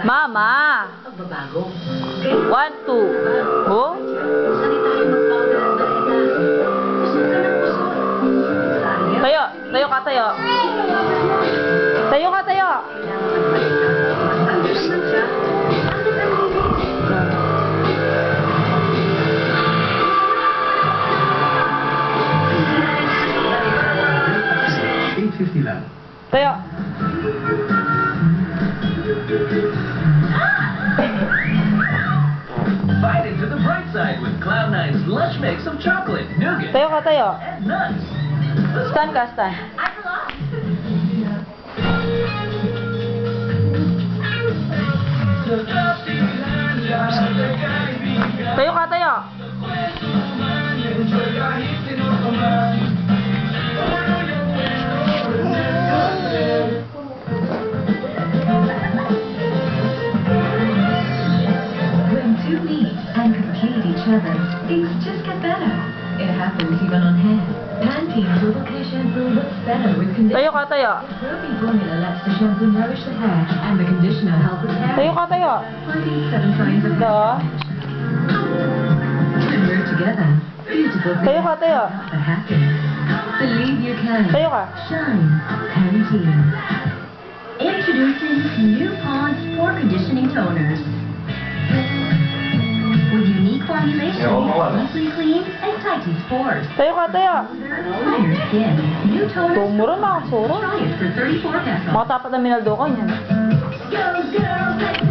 Mama. Pagbabago. 1, 2. Oh? Sali tayo mag-powder at baleta. Kusot ka ng kusot. Sayang. Tayo. Tayo ka, tayo. Tayo ka, tayo. Kailangan magbaleta. Magtanggal ang mancha. Bakit ang linis? $8.50 lang. Tayo. Bite into the bright side with Cloud9's Lush Mix of chocolate, nougat, Tayo ka, tayo. and nuts. Stand ka, stand. Tayo ka, tayo. When two meet and complete each other, things just get better. It happens even on hair. Pantene Lubricant Shampoo looks better with conditioner. Tayo ka, tayo. The Ruby formula lets the shampoo nourish the hair, and the conditioner help with hair. Tayo ka, tayo. Finding 7 signs of Ito. When we're together, beautiful Tayo things ka, tayo. are happening. Believe you can. Tayo ka. Shine. Pantene. Introducing new Pond's Pore Conditioning Toners. With unique formulation, deeply clean and tightens pores. Tayo ka, tayo. Clear skin. New toners. Tumuro na ako, suro. Try it for 34 pesos. Mga tapat na minaldo ko, yan. Go, girls, let's